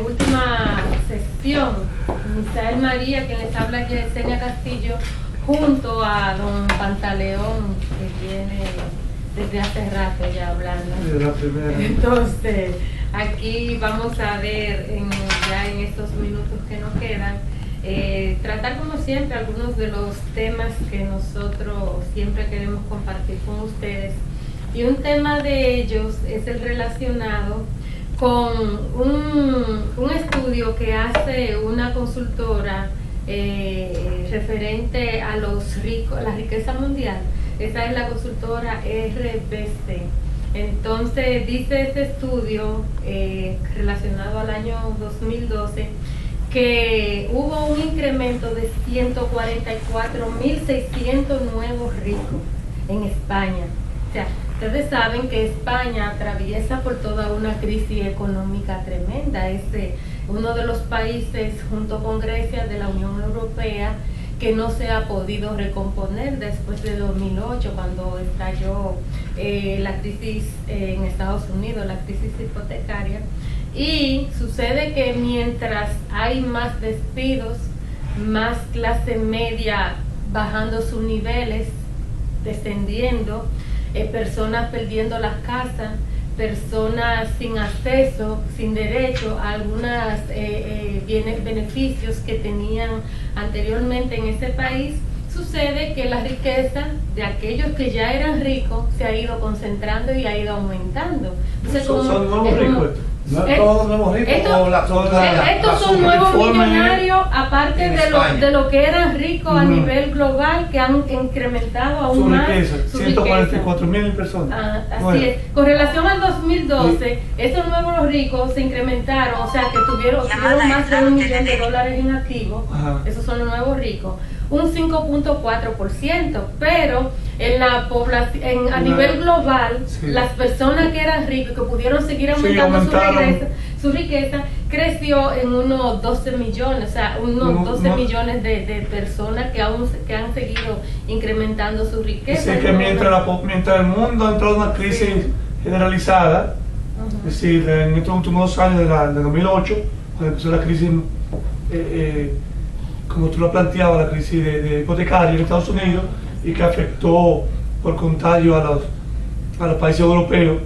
última sesión. Misael María, quien les habla, Yesenia Castillo, junto a don Pantaleón, que viene desde hace rato ya hablando. Entonces, aquí vamos a ver ya en estos minutos que nos quedan, tratar como siempre algunos de los temas que nosotros siempre queremos compartir con ustedes. Y un tema de ellos es el relacionado con un estudio que hace una consultora referente a los ricos, la riqueza mundial. Esa es la consultora RBC. Entonces dice este estudio relacionado al año 2012 que hubo un incremento de 144.600 nuevos ricos en España. O sea, ustedes saben que España atraviesa por toda una crisis económica tremenda. Es uno de los países, junto con Grecia, de la Unión Europea, que no se ha podido recomponer después de 2008, cuando estalló la crisis en Estados Unidos, la crisis hipotecaria. Y sucede que mientras hay más despidos, más clase media bajando sus niveles, descendiendo, personas perdiendo las casas, personas sin acceso, sin derecho a algunos beneficios que tenían anteriormente en ese país, sucede que la riqueza de aquellos que ya eran ricos se ha ido concentrando y ha ido aumentando. Entonces, son nuevos ricos. No todos nuevos ricos. Estos son nuevos millonarios, aparte de lo que eran ricos a nivel global, que han incrementado aún más su riqueza. 144.000 personas. Así es. Con relación al 2012, estos nuevos ricos se incrementaron, o sea que tuvieron más de $1 millón en activos. Esos son los nuevos ricos, un 5.4%, pero en la población, a nivel global, las personas que eran ricas, que pudieron seguir aumentando su riqueza, creció en unos 12 millones, o sea, unos 12 millones de personas que han seguido incrementando su riqueza. Así que mientras el mundo entró en una crisis generalizada, es decir, en estos últimos 2 años de 2008, cuando empezó la crisis, como tú lo planteabas, la crisis de hipotecaria en Estados Unidos, y que afectó por contagio a los países europeos,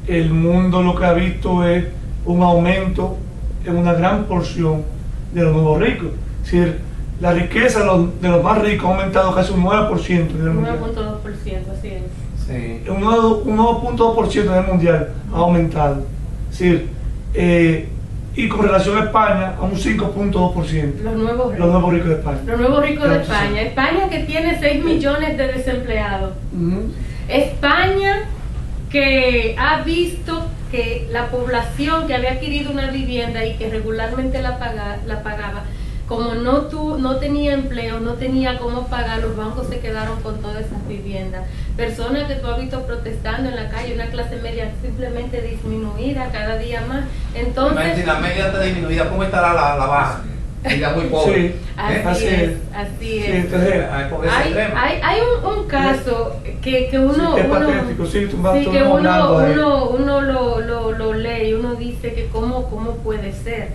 el mundo lo que ha visto es un aumento en una gran porción de los nuevos ricos. Es decir, la riqueza de los más ricos ha aumentado casi un 9% del mundial. 9.2%, así es. Sí. Un 9.2% del mundial ha aumentado. Es decir, y con relación a España, a un 5.2%. Los nuevos ricos de España. Los nuevos ricos de España. España, que tiene 6 millones de desempleados. España, que ha visto que la población que había adquirido una vivienda y que regularmente la pagaba, como no tenía empleo, no tenía cómo pagar, los bancos se quedaron con todas esas viviendas. Personas que tú has visto protestando en la calle, una clase media simplemente disminuida cada día más. Entonces, si la media está disminuida, ¿cómo estará la baja? Ella muy pobre. Sí, así es. Sí, entonces, hay un caso que uno lo lee y uno dice que cómo puede ser.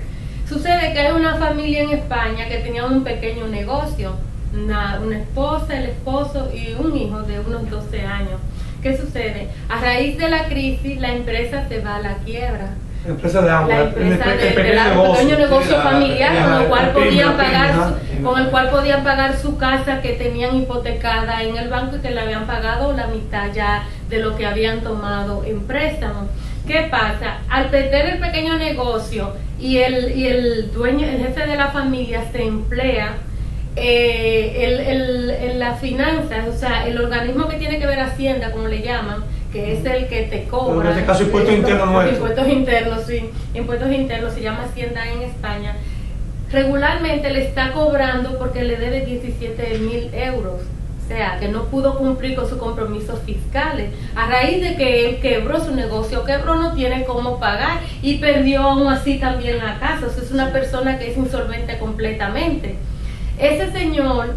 Sucede que hay una familia en España que tenía un pequeño negocio, una esposa, el esposo y un hijo de unos 12 años. ¿Qué sucede? A raíz de la crisis, la empresa se va a la quiebra. La empresa de agua, el pequeño negocio familiar, con el cual podían pagar su casa que tenían hipotecada en el banco y que le habían pagado la mitad ya de lo que habían tomado en préstamo. ¿Qué pasa? Al perder el pequeño negocio y el dueño, el jefe de la familia se emplea, la finanzas, o sea, el organismo que tiene que ver Hacienda, como le llaman, que es el que te cobra. En este caso, impuestos internos nuestros. Impuestos internos, sí. Impuestos internos, se llama Hacienda en España. Regularmente le está cobrando porque le debe 17.000 euros. O sea, que no pudo cumplir con sus compromisos fiscales. A raíz de que él quebró su negocio, no tiene cómo pagar y perdió aún así también la casa. O sea, es una persona que es insolvente completamente. Ese señor,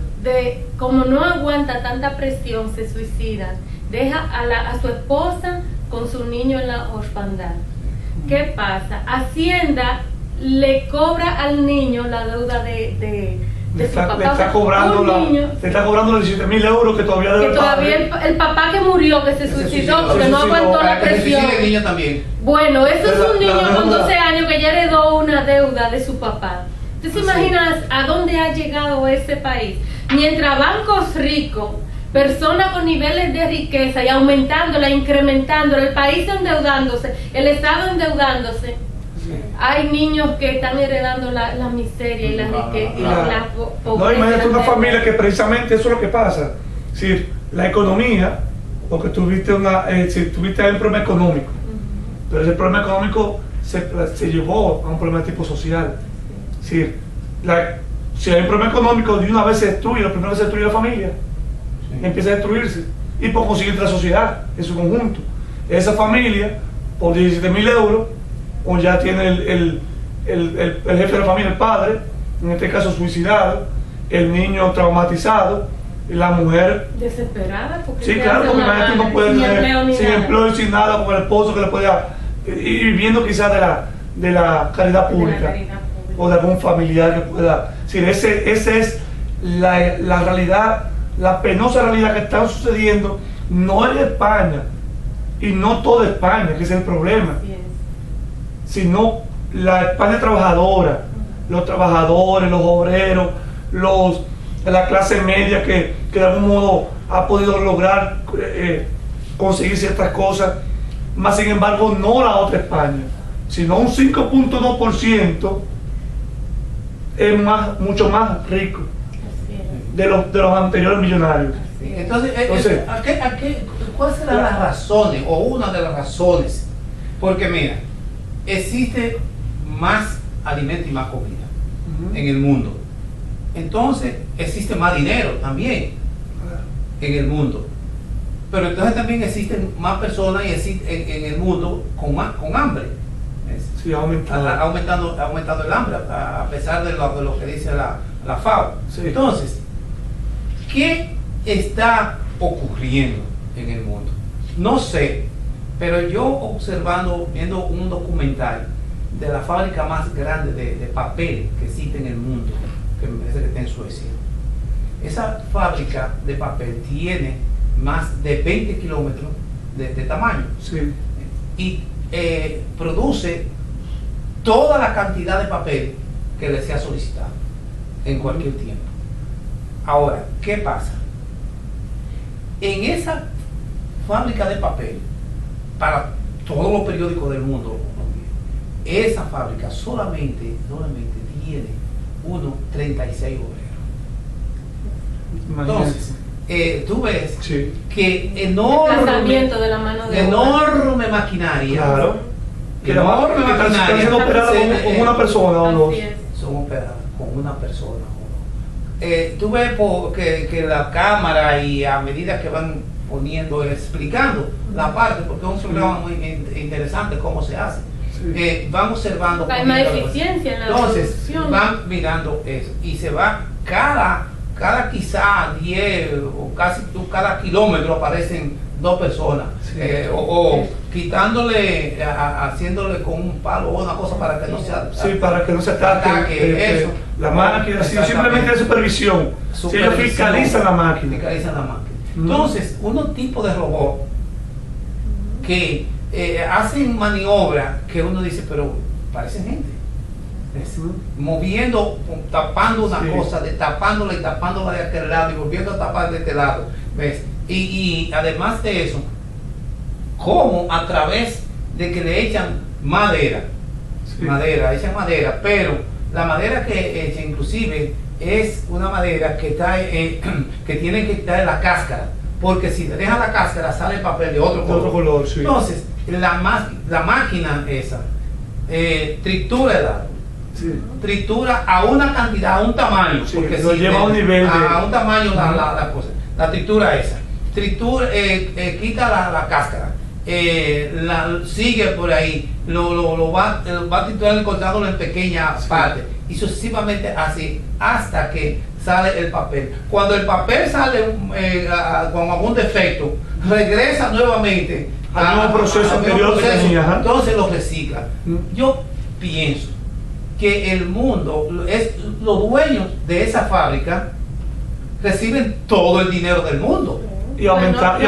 como no aguanta tanta presión, se suicida. Deja a su esposa con su niño en la orfandad. ¿Qué pasa? Hacienda le cobra al niño la deuda de su papá. Le está cobrando los 17.000 euros que todavía debe que todavía el papá que murió, que se suicidó porque no aguantó la presión. El niño también. Bueno, eso es un niño con 12 años que ya heredó una deuda de su papá. ¿Tú te imaginas a dónde ha llegado ese país? Mientras bancos ricos, personas con niveles de riqueza y aumentándola, incrementándola, el país endeudándose, el Estado endeudándose, hay niños que están heredando la miseria y la riqueza y la pobreza. No, imagínate una familia que precisamente eso es lo que pasa. Es decir, la economía, porque tuviste un problema económico, pero ese problema económico se llevó a un problema de tipo social. Es decir, si hay un problema económico, de una vez se destruye, la primera vez se destruye la familia, empieza a destruirse, y por consiguiente la sociedad en su conjunto. Esa familia, por 17.000 euros, o ya tiene el jefe de la familia, el padre, en este caso suicidado, el niño traumatizado, la mujer desesperada, porque sí, claro, porque imagínate no puede tener sin empleo y sin nada, con el esposo que le pueda, y viviendo quizás de la caridad pública, o de algún familiar que pueda. Sí, esa es la realidad, la penosa realidad que está sucediendo, no en España, y no toda España, que ese es el problema, sino la España trabajadora, los trabajadores, los obreros, la clase media que de algún modo ha podido lograr conseguir ciertas cosas, más sin embargo no la otra España, sino un 5.2% es mucho más rico de los anteriores millonarios. Entonces, ¿cuáles serán las razones o una de las razones? Porque mira, existe más alimento y más comida en el mundo. Entonces existe más dinero también en el mundo. Pero entonces también existen más personas en el mundo con hambre. Sí, ha aumentado el hambre, a pesar de lo que dice la FAO. Sí. Entonces, ¿qué está ocurriendo en el mundo? No sé, pero yo observando, viendo un documental de la fábrica más grande de papel que existe en el mundo, que me parece que está en Suecia. Esa fábrica de papel tiene más de 20 kilómetros de tamaño. Sí. Y produce toda la cantidad de papel que le sea solicitado en cualquier tiempo. Ahora, ¿qué pasa? En esa fábrica de papel, para todos los periódicos del mundo, esa fábrica solamente tiene 36 obreros. Entonces, tú ves que enorme maquinaria, claro, que están siendo operadas con una persona o dos. Son operadas con una persona. Tú ves que la cámara, y a medida que van poniendo, explicando la parte, porque es un programa muy interesante cómo se hace. Van observando, hay más eficiencia en la producción. Van mirando eso y se va cada quizá 10 o casi cada kilómetro aparecen dos personas, quitándole, haciéndole con un palo o una cosa para que no se para que no se ataque eso, la máquina, simplemente de supervisión. Si ellos fiscalizan la máquina. Entonces, unos tipos de robot que hacen maniobra que uno dice, pero parecen gente, moviendo, tapando una cosa, tapándola y tapándola de aquel lado y volviendo a tapar de este lado, ¿ves? Y además de eso, como a través de que le echan madera, echan madera, pero la madera que echan inclusive es una madera que que tienen que quitar la cáscara, porque si le dejan la cáscara sale el papel de otro color. Sí. Entonces la máquina esa tritura el árbol, tritura a una cantidad, a un tamaño, porque lo lleva a un nivel a un tamaño la cosa, la tritura esa, quita la cáscara, sigue por ahí, lo va triturando, cortándolo en pequeñas partes, y sucesivamente así hasta que sale el papel. Cuando el papel sale con algún defecto, regresa nuevamente al mismo proceso anterior que tenía. Entonces lo recicla. Yo pienso que el mundo, los dueños de esa fábrica reciben todo el dinero del mundo. Y aumentado,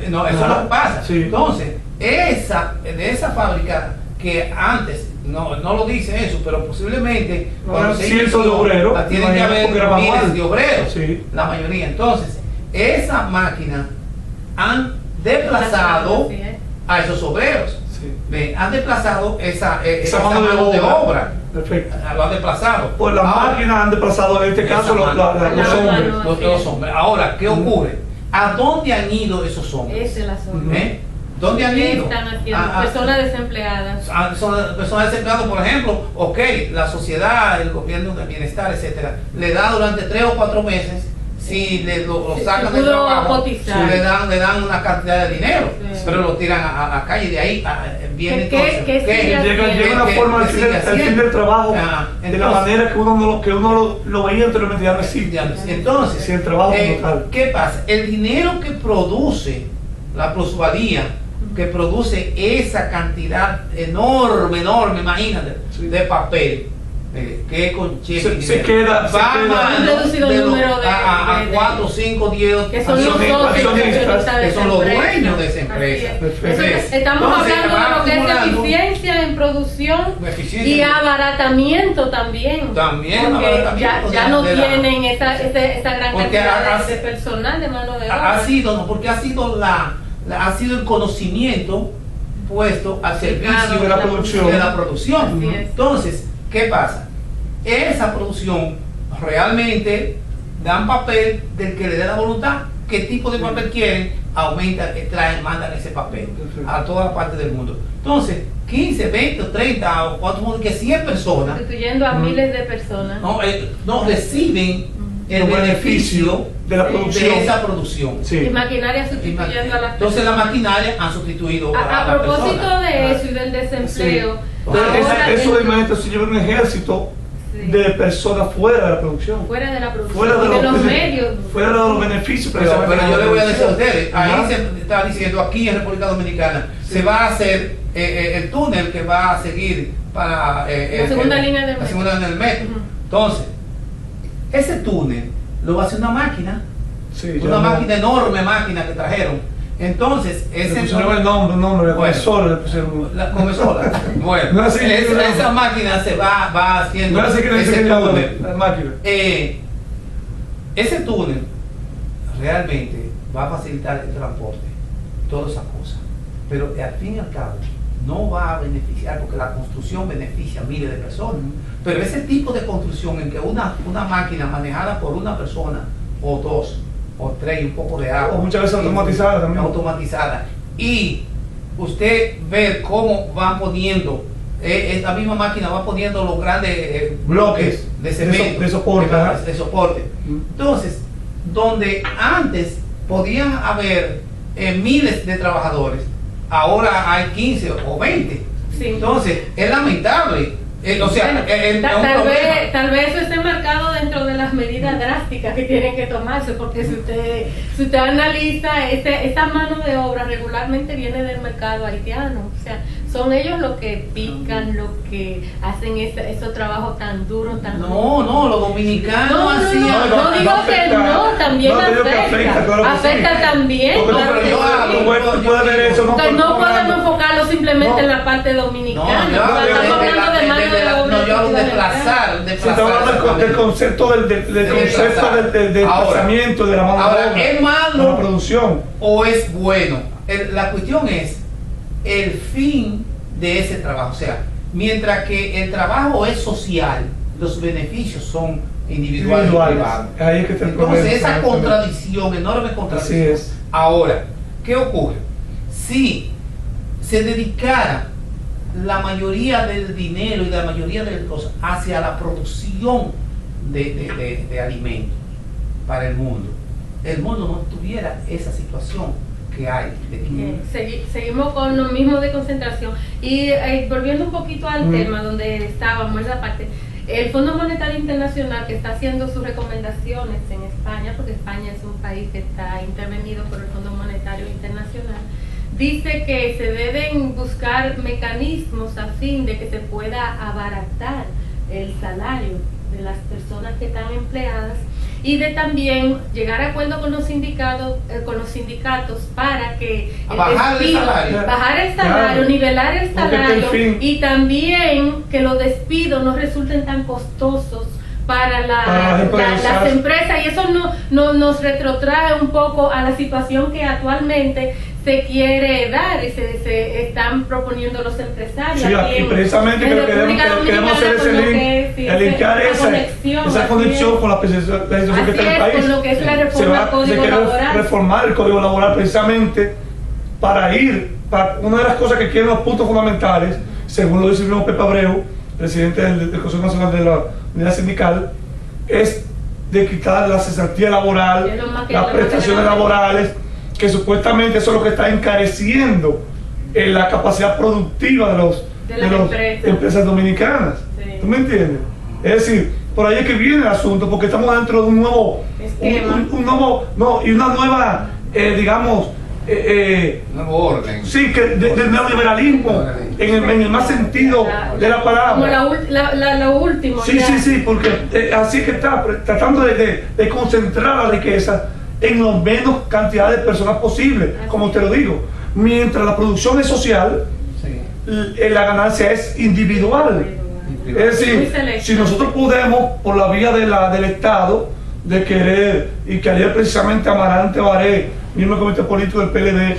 no, eso no pasa. Sí. Entonces, de esa fábrica que antes, no lo dice eso, pero posiblemente cuando se cientos de obreros, tienen que haber miles de obreros, sí. La mayoría. Entonces, esa máquina han desplazado a esos obreros. Sí. Han desplazado esa mano de obra. Perfecto. Lo han desplazado. Pues las máquinas han desplazado en este caso los hombres. Ahora, ¿qué ocurre? ¿A dónde han ido esos hombres? Esa es la zona. ¿Dónde han ido? Están haciendo personas desempleadas. Personas desempleadas, por ejemplo, la sociedad, el gobierno del bienestar, etcétera, le da durante 3 o 4 meses, si lo sacan del trabajo, le dan una cantidad de dinero, pero lo tiran a la calle, de ahí viene llega una forma de fin del trabajo de la manera que uno lo veía anteriormente, ya no existe. Entonces, el trabajo total. ¿Qué pasa? El dinero que produce la plusvalía, que produce esa cantidad enorme, imagínate, de papel, que con cheque se queda un reducido número a 4, 5, 10 que son los socios, que son los dueños de esa empresa. Estamos hablando de lo que es eficiencia en producción y abaratamiento también. Porque ya no tienen esa gran cantidad de personal, de mano de obra. Porque ha sido el conocimiento puesto al servicio de la producción. Entonces, ¿qué pasa? Esa producción realmente dan papel del que le dé la voluntad. ¿Qué tipo de papel quieren? Aumentan, traen, mandan ese papel a toda la parte del mundo. Entonces, 15, 20 o 30 o 4, que 100 personas, constituyendo a miles de personas, no reciben el beneficio de la producción, de esa producción. Y maquinaria sustituyendo a las personas. Entonces la maquinaria han sustituido a propósito de eso y del desempleo. Eso de momento se lleva un ejército de personas fuera de la producción. Fuera de la producción. Fuera de los medios. Fuera de los beneficios. Pero yo le voy a decir a ustedes, ahí se está diciendo, aquí en República Dominicana, se va a hacer el túnel que va a seguir para la segunda línea del metro. Entonces, ese túnel lo va a hacer una máquina, máquina enorme, que trajeron. Entonces, ese el nombre, Comesola. Bueno, esa máquina se va haciendo ese túnel. Ese túnel realmente va a facilitar el transporte, todas esas cosas, pero al fin y al cabo no va a beneficiar, porque la construcción beneficia a miles de personas. Pero ese tipo de construcción en que una máquina manejada por una persona o 2 o 3 y un poco de agua, o muchas veces automatizada también, y usted ve cómo van poniendo, esta misma máquina va poniendo los grandes bloques de cemento, de soporte. Entonces, donde antes podían haber miles de trabajadores, ahora hay 15 o 20. Entonces, es lamentable. Tal vez eso esté marcado dentro de las medidas drásticas que tienen que tomarse, porque si usted analiza, esta mano de obra regularmente viene del mercado haitiano, o sea, son ellos los que pican, los que hacen esos trabajos tan duros, tan los dominicanos hacían. No digo que no, también afecta también. Porque no podemos enfocarlo simplemente en la parte dominicana. Estamos hablando de mano de obra. Yo hablo de desplazar. Estamos hablando del concepto del desplazamiento de la mano de obra. ¿Es malo la producción o es bueno? La cuestión es el fin de ese trabajo. O sea, mientras que el trabajo es social, los beneficios son individuales. Ahí es que entonces esa contradicción, enorme contradicción. Ahora, ¿qué ocurre? Si se dedicara la mayoría del dinero y la mayoría de las cosas hacia la producción de alimentos para el mundo no tuviera esa situación que hay. Seguimos con lo mismo de concentración y volviendo un poquito al tema donde estábamos, esa parte, el Fondo Monetario Internacional, que está haciendo sus recomendaciones en España, porque España es un país que está intervenido por el Fondo Monetario Internacional, dice que se deben buscar mecanismos a fin de que se pueda abaratar el salario de las personas que están empleadas y de también llegar a acuerdo con los sindicatos para que bajar el salario, nivelar el salario y también que los despidos no resulten tan costosos para las empresas, y eso nos retrotrae un poco a la situación que actualmente se quiere dar y se están proponiendo los empresarios. Sí, aquí precisamente creo que queremos hacer ese link, linkar esa conexión con la situación que está en el país. Con lo que es la reforma del Código Laboral. Reformar el Código Laboral precisamente para una de las cosas que quieren los puntos fundamentales, según lo dice el mismo Pepe Abreu, presidente del Consejo Nacional de la Unidad Sindical, es de quitar la cesantía laboral, las prestaciones laborales, que supuestamente eso es lo que está encareciendo la capacidad productiva de las empresas dominicanas. Sí. ¿Tú me entiendes? Es decir, por ahí es que viene el asunto, porque estamos dentro de un nuevo y una nueva, digamos, nuevo orden. Sí, del neoliberalismo, en el más sentido de la palabra. Como lo último. Sí, porque así es que está tratando de concentrar la riqueza en la menos cantidad de personas posible, como te lo digo. Mientras la producción es social, la ganancia es individual. Es decir, si nosotros podemos, por la vía del Estado, de querer, y que ayer precisamente Amarante Baré, mismo comité político del PLD,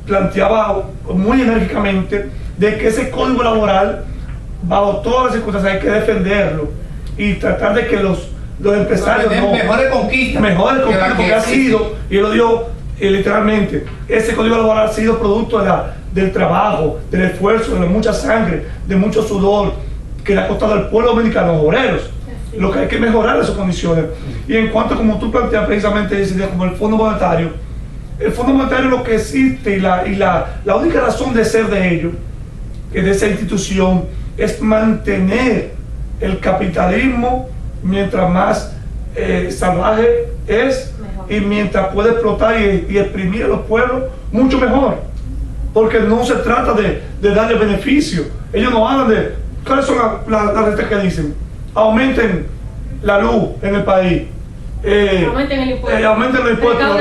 planteaba muy enérgicamente de que ese código laboral, bajo todas las circunstancias, hay que defenderlo y tratar de que los empresarios mejores conquistas porque ha sido, y él lo dio literalmente, ese código laboral ha sido producto del trabajo, del esfuerzo, de mucha sangre, de mucho sudor que le ha costado al pueblo dominicano, los obreros. Lo que hay que mejorar esas condiciones. Y en cuanto, como tú planteas precisamente ese día, como el Fondo Monetario lo que existe y la única razón de ser de ello, de esa institución, es mantener el capitalismo mientras más salvaje es, mejor. Y mientras puede explotar y exprimir a los pueblos, mucho mejor. Porque no se trata de darle beneficio. Ellos no hablan de, ¿cuáles son las rentas que dicen? Aumenten la luz en el país, aumenten el impuesto, aumenten los impuestos,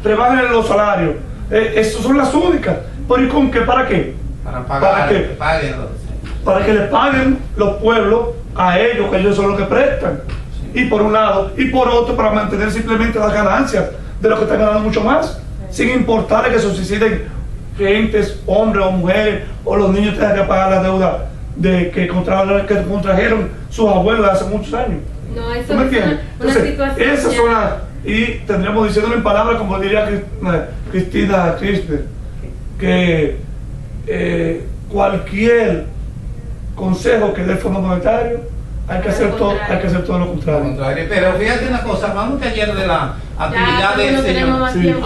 rebajen los salarios. Esas son las únicas. ¿Pero y con qué? ¿Para qué? Para que les paguen los pueblos a ellos, que ellos son los que prestan. Y por un lado, y por otro, para mantener simplemente las ganancias de los que están ganando mucho más, sin importar que subsisten gentes, hombres o mujeres, o los niños tengan que pagar la deuda que contrajeron sus abuelos hace muchos años. No, eso ¿tú me entiendes? Entonces, situación esas son las, y tendríamos diciéndolo en palabras, como diría Cristina Kirchner, que cualquier consejo que dé el Fondo Monetario hay que hacer todo lo contrario. Pero fíjate una cosa, vamos que ayer de la actividad del señor.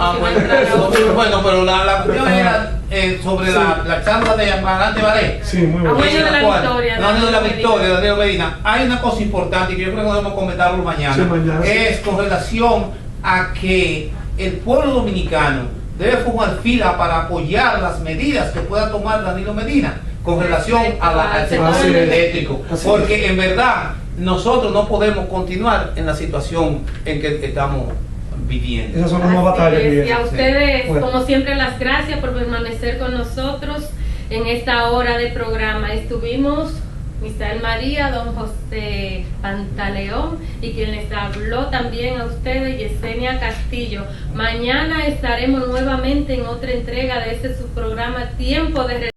Bueno, pero la cuestión era sobre la charla de Amarante Baré. Sí, muy bueno. Año de la victoria, Danilo Medina. Hay una cosa importante que yo creo que debemos comentarlo mañana. Sí, mañana. Es con relación a que el pueblo dominicano debe formar fila para apoyar las medidas que pueda tomar Danilo Medina con relación al sector eléctrico, porque en verdad nosotros no podemos continuar en la situación en que estamos viviendo. Esas son las nuevas batallas. Y a ustedes, como siempre, las gracias por permanecer con nosotros en esta hora de programa. Estuvimos Misael María, don José Pantaleón, y quien les habló también a ustedes, Yesenia Castillo. Mañana estaremos nuevamente en otra entrega de este subprograma Tiempo de